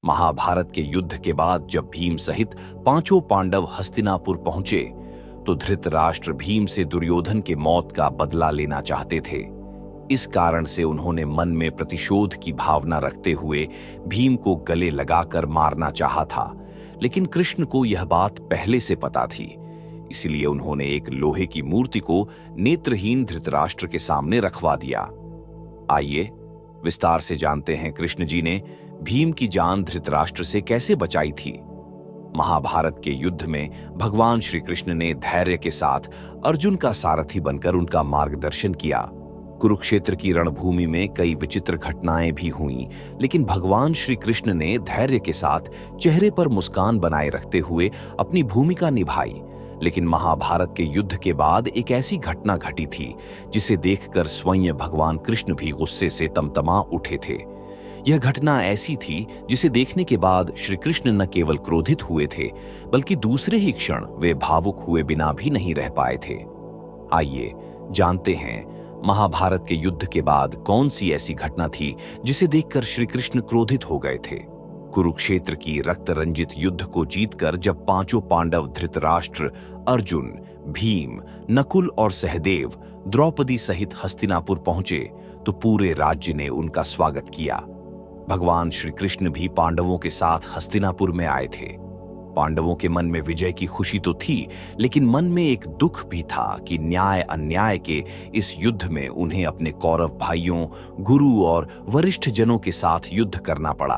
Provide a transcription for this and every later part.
महाभारत के युद्ध के बाद जब भीम सहित पांचों पांडव हस्तिनापुर पहुंचे तो धृतराष्ट्र भीम से दुर्योधन के मौत का बदला लेना चाहते थे। इस कारण से उन्होंने मन में प्रतिशोध की भावना रखते हुए भीम को गले लगाकर मारना चाहा था, लेकिन कृष्ण को यह बात पहले से पता थी। इसलिए उन्होंने एक लोहे की मूर्ति को नेत्रहीन धृतराष्ट्र के सामने रखवा दिया। आइए विस्तार से जानते हैं कृष्ण जी ने भीम की जान धृतराष्ट्र से कैसे बचाई थी। महाभारत के युद्ध में भगवान श्री कृष्ण ने धैर्य के साथ अर्जुन का सारथी बनकर उनका मार्गदर्शन किया। कुरुक्षेत्र की रणभूमि में कई विचित्र घटनाएं भी हुईं, लेकिन भगवान श्री कृष्ण ने धैर्य के साथ चेहरे पर मुस्कान बनाए रखते हुए अपनी भूमिका निभाई। लेकिन महाभारत के युद्ध के बाद एक ऐसी घटना घटी थी जिसे देखकर स्वयं भगवान कृष्ण भी गुस्से से तमतमा उठे थे। यह घटना ऐसी थी जिसे देखने के बाद श्री कृष्ण न केवल क्रोधित हुए थे, बल्कि दूसरे ही क्षण वे भावुक हुए बिना भी नहीं रह पाए थे। आइए जानते हैं महाभारत के युद्ध के बाद कौन सी ऐसी घटना थी जिसे देखकर श्री कृष्ण क्रोधित हो गए थे। कुरुक्षेत्र की रक्त रंजित युद्ध को जीतकर जब पांचों पांडव धृतराष्ट्र, अर्जुन, भीम, नकुल और सहदेव द्रौपदी सहित हस्तिनापुर पहुंचे तो पूरे राज्य ने उनका स्वागत किया। भगवान श्री कृष्ण भी पांडवों के साथ हस्तिनापुर में आए थे। पांडवों के मन में विजय की खुशी तो थी, लेकिन मन में एक दुख भी था कि न्याय अन्याय के इस युद्ध में उन्हें अपने कौरव भाइयों, गुरु और वरिष्ठ जनों के साथ युद्ध करना पड़ा।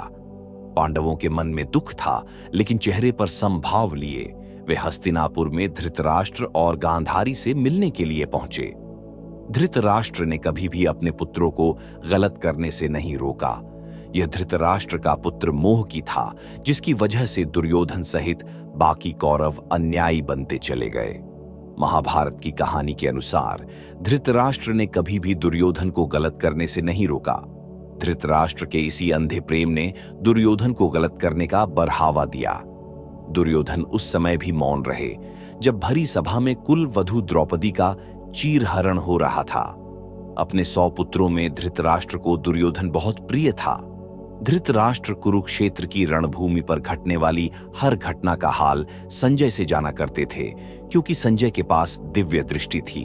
पांडवों के मन में दुख था, लेकिन चेहरे पर समभाव लिए वे हस्तिनापुर में धृतराष्ट्र और गांधारी से मिलने के लिए पहुंचे। धृतराष्ट्र ने कभी भी अपने पुत्रों को गलत करने से नहीं रोका। यह धृतराष्ट्र का पुत्र मोह की था, जिसकी वजह से दुर्योधन सहित बाकी कौरव अन्यायी बनते चले गए। महाभारत की कहानी के अनुसार धृतराष्ट्र ने कभी भी दुर्योधन को गलत करने से नहीं रोका। धृतराष्ट्र के इसी अंधे प्रेम ने दुर्योधन को गलत करने का बढ़ावा दिया। दुर्योधन उस समय भी मौन रहे जब भरी सभा में कुल वधू द्रौपदी का चीरहरण हो रहा था। अपने 100 पुत्रों में धृतराष्ट्र को दुर्योधन बहुत प्रिय था। धृतराष्ट्र कुरुक्षेत्र की रणभूमि पर घटने वाली हर घटना का हाल संजय से जाना करते थे, क्योंकि संजय के पास दिव्य दृष्टि थी।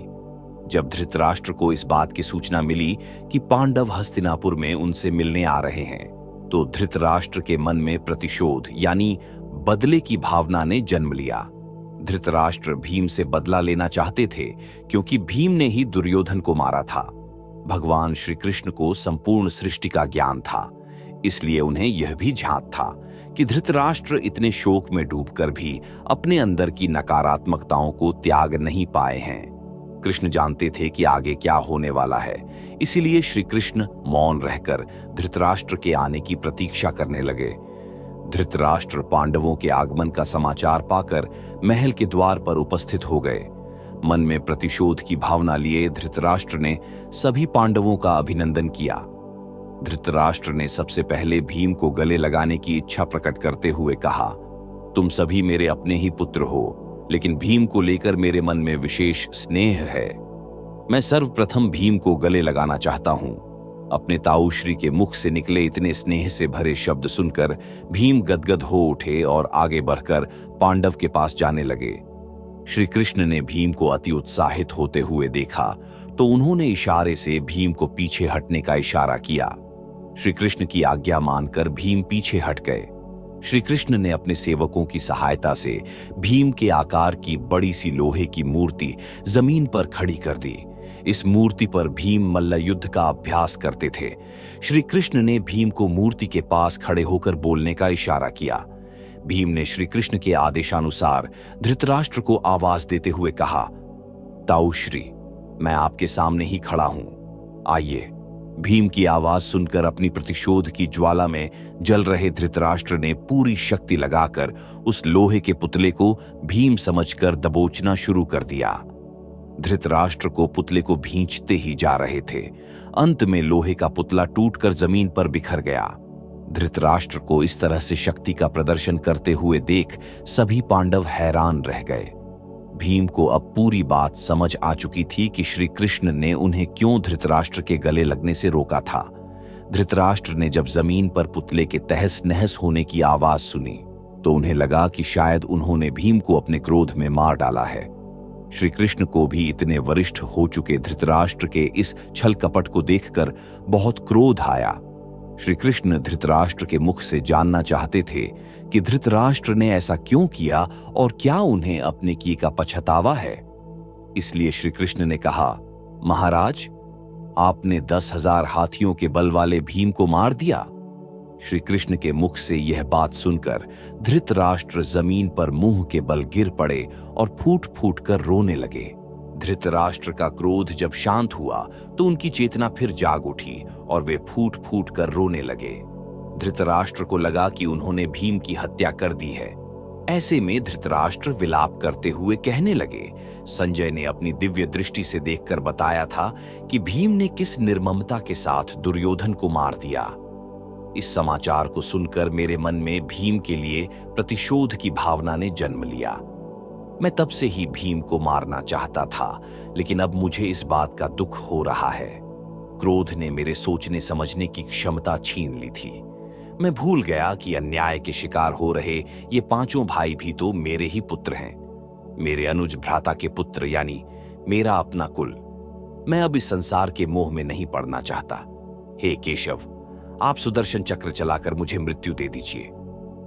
जब धृतराष्ट्र को इस बात की सूचना मिली कि पांडव हस्तिनापुर में उनसे मिलने आ रहे हैं, तो धृतराष्ट्र के मन में प्रतिशोध यानी बदले की भावना ने जन्म लिया। धृतराष्ट्र भीम से बदला लेना चाहते थे, क्योंकि भीम ने ही दुर्योधन को मारा था। भगवान श्री कृष्ण को संपूर्ण सृष्टि का ज्ञान था, इसलिए उन्हें यह भी झांक था कि धृतराष्ट्र इतने शोक में डूबकर भी अपने अंदर की नकारात्मकताओं को त्याग नहीं पाए हैं। कृष्ण जानते थे कि आगे क्या होने वाला है, इसीलिए श्री कृष्ण मौन रहकर धृतराष्ट्र के आने की प्रतीक्षा करने लगे। धृतराष्ट्र पांडवों के आगमन का समाचार पाकर महल के द्वार पर उपस्थित हो गए। मन में प्रतिशोध की भावना लिए धृतराष्ट्र ने सभी पांडवों का अभिनंदन किया। धृतराष्ट्र ने सबसे पहले भीम को गले लगाने की इच्छा प्रकट करते हुए कहा, तुम सभी मेरे अपने ही पुत्र हो, लेकिन भीम को लेकर मेरे मन में विशेष स्नेह है। मैं सर्वप्रथम भीम को गले लगाना चाहता हूं। अपने ताऊश्री के मुख से निकले इतने स्नेह से भरे शब्द सुनकर भीम गदगद हो उठे और आगे बढ़कर पांडव के पास जाने लगे। श्री कृष्ण ने भीम को अति उत्साहित होते हुए देखा तो उन्होंने इशारे से भीम को पीछे हटने का इशारा किया। श्री कृष्ण की आज्ञा मानकर भीम पीछे हट गए। श्री कृष्ण ने अपने सेवकों की सहायता से भीम के आकार की बड़ी सी लोहे की मूर्ति जमीन पर खड़ी कर दी। इस मूर्ति पर भीम मल्ल युद्ध का अभ्यास करते थे। श्री कृष्ण ने भीम को मूर्ति के पास खड़े होकर बोलने का इशारा किया। भीम ने श्री कृष्ण के आदेशानुसार धृतराष्ट्र को आवाज देते हुए कहा, ताऊश्री, मैं आपके सामने ही खड़ा हूं, आइए। भीम की आवाज सुनकर अपनी प्रतिशोध की ज्वाला में जल रहे धृतराष्ट्र ने पूरी शक्ति लगाकर उस लोहे के पुतले को भीम समझकर दबोचना शुरू कर दिया। धृतराष्ट्र को पुतले को भींचते ही जा रहे थे। अंत में लोहे का पुतला टूटकर जमीन पर बिखर गया। धृतराष्ट्र को इस तरह से शक्ति का प्रदर्शन करते हुए देख सभी पांडव हैरान रह गए। भीम को अब पूरी बात समझ आ चुकी थी कि श्री कृष्ण ने उन्हें क्यों धृतराष्ट्र के गले लगने से रोका था। धृतराष्ट्र ने जब जमीन पर पुतले के तहस नहस होने की आवाज सुनी तो उन्हें लगा कि शायद उन्होंने भीम को अपने क्रोध में मार डाला है। श्री कृष्ण को भी इतने वरिष्ठ हो चुके धृतराष्ट्र के इस छल कपट को देखकर बहुत क्रोध आया। श्री कृष्ण धृतराष्ट्र के मुख से जानना चाहते थे कि धृतराष्ट्र ने ऐसा क्यों किया और क्या उन्हें अपने किए का पछतावा है। इसलिए श्री कृष्ण ने कहा, महाराज, आपने 10,000 हाथियों के बल वाले भीम को मार दिया। श्री कृष्ण के मुख से यह बात सुनकर धृतराष्ट्र जमीन पर मुंह के बल गिर पड़े और फूट फूट कर रोने लगे। धृतराष्ट्र का क्रोध जब शांत हुआ तो उनकी चेतना फिर जाग उठी और वे फूट फूट कर रोने लगे। धृतराष्ट्र को लगा कि उन्होंने भीम की हत्या कर दी है। ऐसे में धृतराष्ट्र विलाप करते हुए कहने लगे, संजय ने अपनी दिव्य दृष्टि से देखकर बताया था कि भीम ने किस निर्ममता के साथ दुर्योधन को मार दिया। इस समाचार को सुनकर मेरे मन में भीम के लिए प्रतिशोध की भावना ने जन्म लिया। मैं तब से ही भीम को मारना चाहता था, लेकिन अब मुझे इस बात का दुख हो रहा है। क्रोध ने मेरे सोचने समझने की क्षमता छीन ली थी। मैं भूल गया कि अन्याय के शिकार हो रहे ये 5 भाई भी तो मेरे ही पुत्र हैं, मेरे अनुज भ्राता के पुत्र, यानी मेरा अपना कुल। मैं अब इस संसार के मोह में नहीं पड़ना चाहता। हे केशव, आप सुदर्शन चक्र चलाकर मुझे मृत्यु दे दीजिए।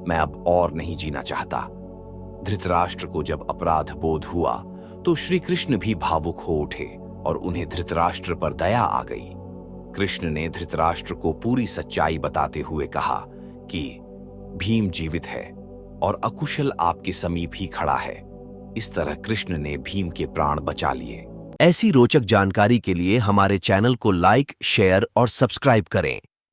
मैं अब और नहीं जीना चाहता। धृतराष्ट्र को जब अपराध बोध हुआ तो श्री कृष्ण भी भावुक हो उठे और उन्हें धृतराष्ट्र पर दया आ गई। कृष्ण ने धृतराष्ट्र को पूरी सच्चाई बताते हुए कहा कि भीम जीवित है और अकुशल आपके समीप ही खड़ा है। इस तरह कृष्ण ने भीम के प्राण बचा लिए। ऐसी रोचक जानकारी के लिए हमारे चैनल को लाइक, शेयर और सब्सक्राइब करें।